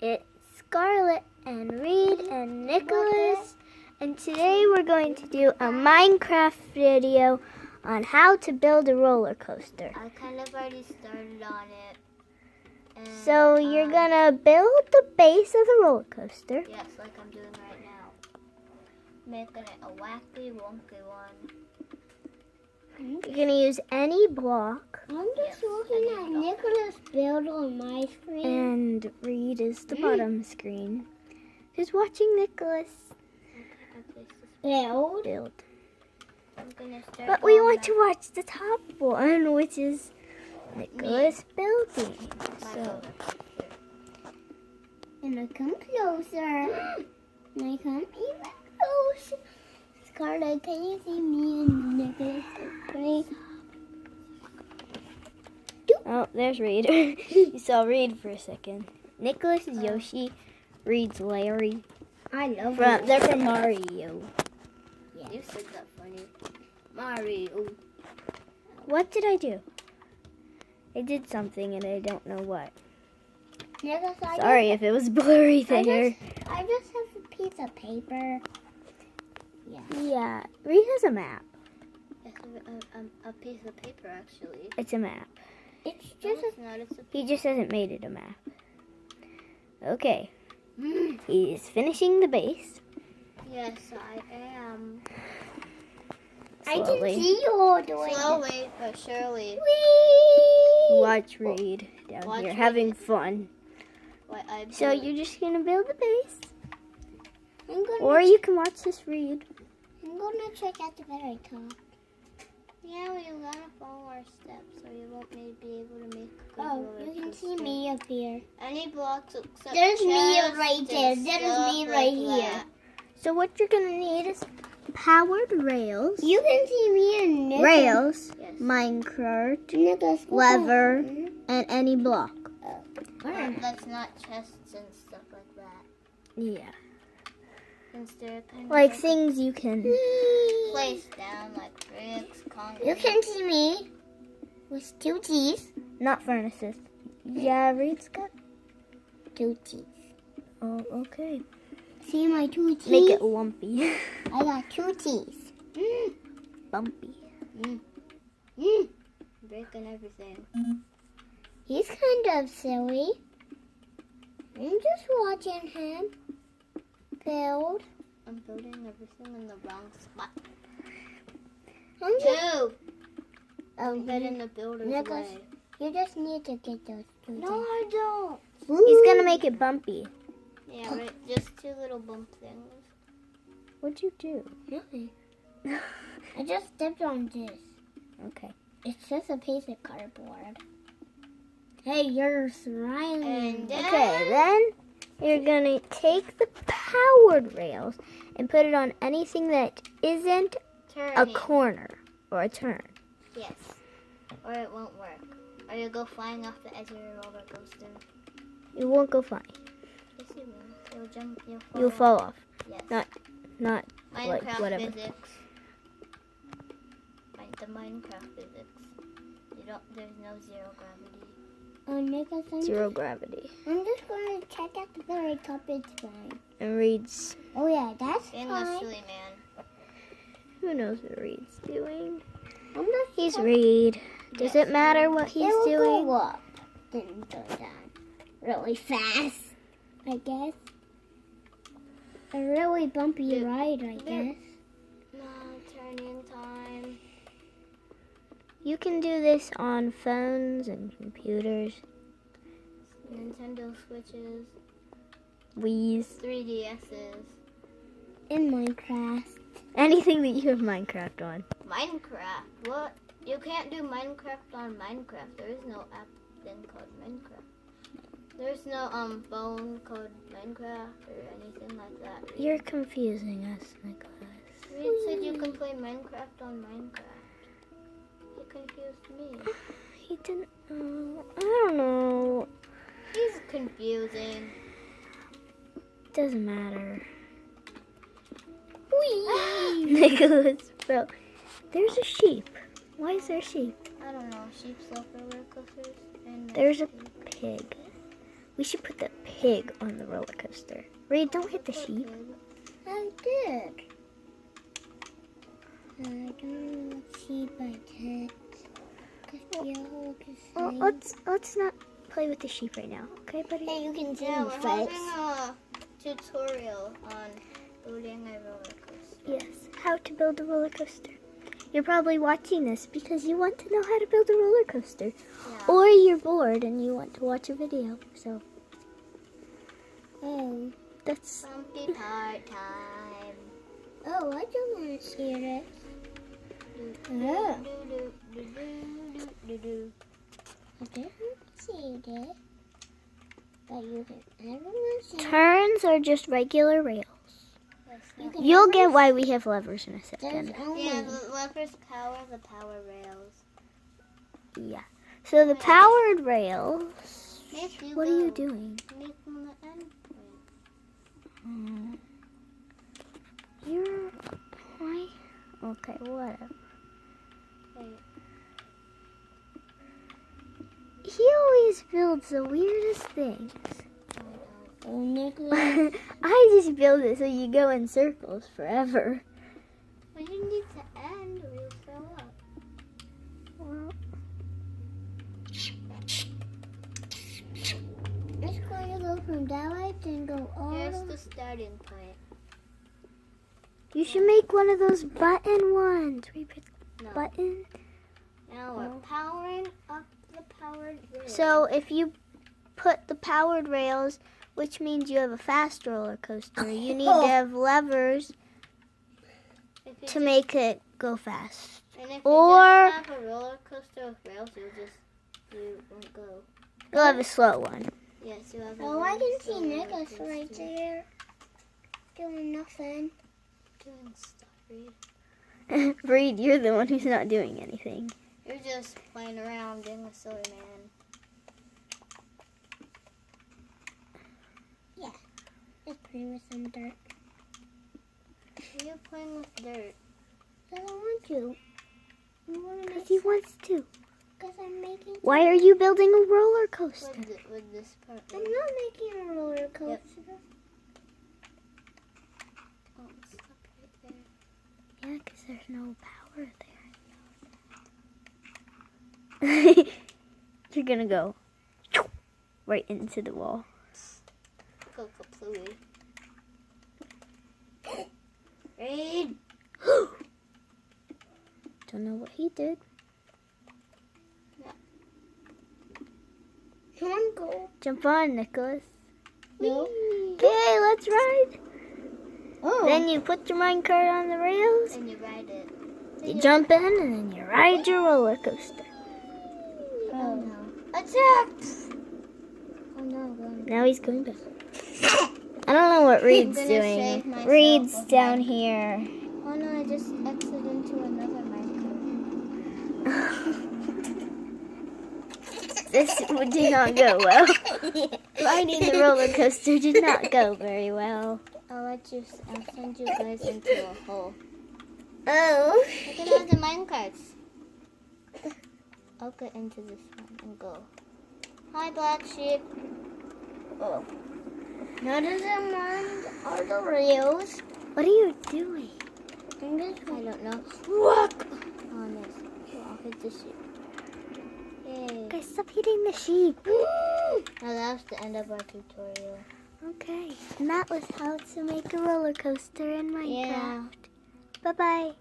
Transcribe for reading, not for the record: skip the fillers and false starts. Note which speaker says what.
Speaker 1: It's Scarlett and Reed and Nicholas, and today we're going to do a Minecraft video on how to build a roller coaster.
Speaker 2: I kind of already started on it. And,
Speaker 1: so you're gonna build the base of the roller coaster.
Speaker 2: Yes, like I'm doing right now. Making it a wacky wonky one.
Speaker 1: You're gonna use any block.
Speaker 3: I'm just looking at Nicholas build on my screen.
Speaker 1: And Reed is the bottom screen. Who's watching Nicholas build?
Speaker 2: I'm gonna start
Speaker 1: But we want to watch the top one, which is Nicholas building. So,
Speaker 3: And I come closer. And I come even closer. Scarlett, can you see me and Nicholas' screen?
Speaker 1: oh, there's Reed. You saw Reed for a second. Nicholas is Yoshi. Reed's Larry.
Speaker 3: I love it.
Speaker 1: They're from Mario.
Speaker 2: Yeah, you said that funny. Mario.
Speaker 1: What did I do? I did something and I don't know what.
Speaker 3: Nicholas,
Speaker 1: Sorry if it was blurry there.
Speaker 3: I just have a piece of paper.
Speaker 1: Yeah, Reed has a map.
Speaker 2: It's a piece of paper, actually.
Speaker 1: It's a map.
Speaker 3: It's
Speaker 2: No,
Speaker 3: just
Speaker 2: it's not. It's a
Speaker 1: He just hasn't made it a map. Okay. He's finishing the base.
Speaker 2: Yes, I am.
Speaker 3: I
Speaker 1: Slowly.
Speaker 3: can see you all doing it.
Speaker 2: Slowly but surely.
Speaker 3: Whee!
Speaker 1: Watch Reed down
Speaker 2: Watch
Speaker 1: here
Speaker 2: Reed.
Speaker 1: having fun.
Speaker 2: What I'm
Speaker 1: So
Speaker 2: doing.
Speaker 1: you're just gonna build the base,
Speaker 3: I'm gonna
Speaker 1: or you can watch this Reed.
Speaker 3: I'm gonna check at the very top.
Speaker 2: Yeah, well, you gotta follow our steps, or you won't be able to make a good
Speaker 3: Oh,
Speaker 2: roller
Speaker 3: you can see
Speaker 2: coaster.
Speaker 3: me up here.
Speaker 2: Any blocks except
Speaker 3: There's me
Speaker 2: chests
Speaker 3: right there.
Speaker 2: and
Speaker 3: There's
Speaker 2: stuff
Speaker 3: me
Speaker 2: like
Speaker 3: right here.
Speaker 2: that.
Speaker 1: So what you're gonna need is powered rails,
Speaker 3: You can see me and Nicholas.
Speaker 1: rails,
Speaker 2: Yes.
Speaker 1: minecart,
Speaker 3: Nicholas, go
Speaker 1: lever,
Speaker 3: back.
Speaker 1: and any block.
Speaker 2: That's not chests and stuff like that.
Speaker 1: Yeah,
Speaker 2: Instead, kind
Speaker 1: like
Speaker 2: of
Speaker 1: things you can.
Speaker 2: place down like bricks, concrete.
Speaker 3: You can see me with 2 teeth.
Speaker 1: Not furnaces. Yeah, Reed's got.
Speaker 3: 2 teeth.
Speaker 1: Oh, okay.
Speaker 3: See my 2 teeth?
Speaker 1: Make it lumpy,
Speaker 3: I got 2 teeth.
Speaker 1: bumpy.
Speaker 2: Breaking everything.
Speaker 3: He's kind of silly. I'm just watching him build.
Speaker 2: I'm building everything in the wrong spot.
Speaker 3: I'm just,
Speaker 2: Two!
Speaker 3: oh,
Speaker 2: Get in the builder's
Speaker 3: Nicholas,
Speaker 2: way.
Speaker 3: you just need to get those 2
Speaker 2: No, I don't.
Speaker 1: He's gonna make it bumpy.
Speaker 2: Yeah, right. Just 2 little bump things.
Speaker 1: What'd you do?
Speaker 3: Nothing. I just stepped on this.
Speaker 1: Okay.
Speaker 3: It's just a piece of cardboard. Hey, you're smiling.
Speaker 2: And
Speaker 1: Okay, then you're gonna take the powered rails and put it on anything that isn't a
Speaker 2: turning.
Speaker 1: corner or a turn.
Speaker 2: Yes. Or it won't work. Or you'll go flying off the edge of your roller coaster.
Speaker 1: You won't go flying.
Speaker 2: Yes, you will. You'll jump. You'll
Speaker 1: You'll fall off.
Speaker 2: Yes.
Speaker 1: Not
Speaker 2: Minecraft
Speaker 1: like whatever.
Speaker 2: physics. The Minecraft physics. There's no zero gravity.
Speaker 3: Nicholas,
Speaker 1: Zero gravity.
Speaker 3: I'm just going to check at the very top. It's fine.
Speaker 1: And Reed's.
Speaker 3: Oh, yeah, that's
Speaker 2: Stainless
Speaker 3: fine.
Speaker 2: chili man.
Speaker 1: Who knows what Reed's doing?
Speaker 3: I'm just
Speaker 1: He's Reed. Does it matter what he's
Speaker 3: it will
Speaker 1: doing?
Speaker 3: go up, then go down really fast, I guess. A really bumpy ride, I guess.
Speaker 2: No, turning time.
Speaker 1: You can do this on phones and computers,
Speaker 2: Nintendo Switches.
Speaker 1: Wii's,
Speaker 2: 3DSs.
Speaker 3: In Minecraft.
Speaker 1: anything that you have Minecraft on.
Speaker 2: Minecraft. What? You can't do Minecraft on Minecraft. There is no app thing called Minecraft. There's no phone called Minecraft or anything like that.
Speaker 1: You're confusing us, Nicholas.
Speaker 2: Reed said you can play Minecraft on Minecraft. He confused me.
Speaker 1: He didn't. I don't know.
Speaker 2: He's confusing.
Speaker 1: Doesn't matter.
Speaker 3: Whee!
Speaker 1: Nicholas fell. There's a sheep. Why is there a sheep?
Speaker 2: I don't know. Sheep love roller coasters. And
Speaker 1: There's a pig. We should put the pig on the roller coaster. Reed, don't hit the sheep.
Speaker 3: I did. I don't know what sheep I did.
Speaker 1: Well, let's not play with the sheep right now, okay, buddy?
Speaker 3: Hey, you can see
Speaker 2: Yeah,
Speaker 3: the
Speaker 2: we're having
Speaker 3: face.
Speaker 2: a tutorial on building a roller coaster.
Speaker 1: Yes, how to build a roller coaster. You're probably watching this because you want to know how to build a roller coaster.
Speaker 2: Yeah.
Speaker 1: Or you're bored and you want to watch a video. So, that's...
Speaker 2: Bumpy part time.
Speaker 3: Oh, I don't want to see this.
Speaker 2: Yeah.
Speaker 3: I didn't see this. But you can everyone see
Speaker 1: Turns are just regular rails.
Speaker 3: You can
Speaker 1: You'll
Speaker 3: always-
Speaker 1: get why we have levers in a
Speaker 3: There's
Speaker 1: second.
Speaker 3: only
Speaker 2: Yeah, the levers power the power rails.
Speaker 1: Yeah. So the powered rails...
Speaker 2: If you
Speaker 1: What
Speaker 2: go,
Speaker 1: are you doing?
Speaker 2: Make them the end point.
Speaker 1: You're... Why? Okay, whatever.
Speaker 2: Wait.
Speaker 1: He always builds the weirdest things.
Speaker 3: Oh, Nicholas.
Speaker 1: I just build it so you go in circles forever.
Speaker 2: Well, you need to end or you'll fill up.
Speaker 1: Well,
Speaker 3: It's going to go from that way and go all
Speaker 2: Here's
Speaker 3: the
Speaker 2: the starting point.
Speaker 1: you should make one of those button ones. Where you put
Speaker 2: No.
Speaker 1: button.
Speaker 2: Now we're powering up the powered rails.
Speaker 1: So if you put the powered rails, which means you have a fast roller coaster, you need to have levers
Speaker 2: If you
Speaker 1: to make it go fast.
Speaker 2: And if
Speaker 1: or-
Speaker 2: you just have a roller coaster with rails, you won't go.
Speaker 1: You'll have a slow one.
Speaker 2: Yes, you have a
Speaker 3: Oh, I
Speaker 2: very
Speaker 3: can see
Speaker 2: slow
Speaker 3: Nicholas
Speaker 2: roller
Speaker 3: right
Speaker 2: coaster.
Speaker 3: there. Doing nothing.
Speaker 2: Doing stuff, Reed.
Speaker 1: Reed, you're the one who's not doing anything.
Speaker 2: You're just playing around being a silly man.
Speaker 3: Just playing with some dirt.
Speaker 2: Why are you playing with dirt?
Speaker 3: I don't want to. I want to
Speaker 1: Because
Speaker 3: make
Speaker 1: he wants to.
Speaker 3: because I'm making.
Speaker 1: Why are you building a roller coaster?
Speaker 2: With this part.
Speaker 3: I'm not making a roller coaster.
Speaker 2: Oh, stop right there.
Speaker 1: Yeah, because there's no power there. You're going to go right into the wall.
Speaker 2: Go kaplooey. Reed!
Speaker 1: Don't know what he did.
Speaker 3: Come on, go.
Speaker 1: Jump on, Nicholas.
Speaker 3: No.
Speaker 1: Okay, let's ride.
Speaker 3: Oh.
Speaker 1: Then you put your minecart on the rails,
Speaker 2: And you ride it.
Speaker 1: you jump in, and then you ride your roller coaster.
Speaker 2: Oh no. Attack! Oh no,
Speaker 1: Now he's going to... I don't know what Reed's
Speaker 2: gonna
Speaker 1: doing.
Speaker 2: save myself
Speaker 1: Reed's
Speaker 2: with
Speaker 1: down
Speaker 2: my-
Speaker 1: here.
Speaker 2: Oh no, I just exited into another minecart.
Speaker 1: This did not go well. Riding the roller coaster did not go very well.
Speaker 2: I'll send you guys into a hole.
Speaker 1: Oh.
Speaker 2: Look at all the minecarts. I'll get into this one and go. Hi, black sheep.
Speaker 3: Oh. Now does it mind all the rails?
Speaker 1: What are you doing?
Speaker 3: I'm just
Speaker 2: I don't know.
Speaker 1: Look!
Speaker 2: Oh, nice. Oh, I'll hit the sheep. Yay.
Speaker 1: Guys, stop hitting the sheep.
Speaker 2: Now that's the end of our tutorial.
Speaker 1: Okay. And that was how to make a roller coaster in Minecraft.
Speaker 2: Yeah.
Speaker 1: Bye-bye.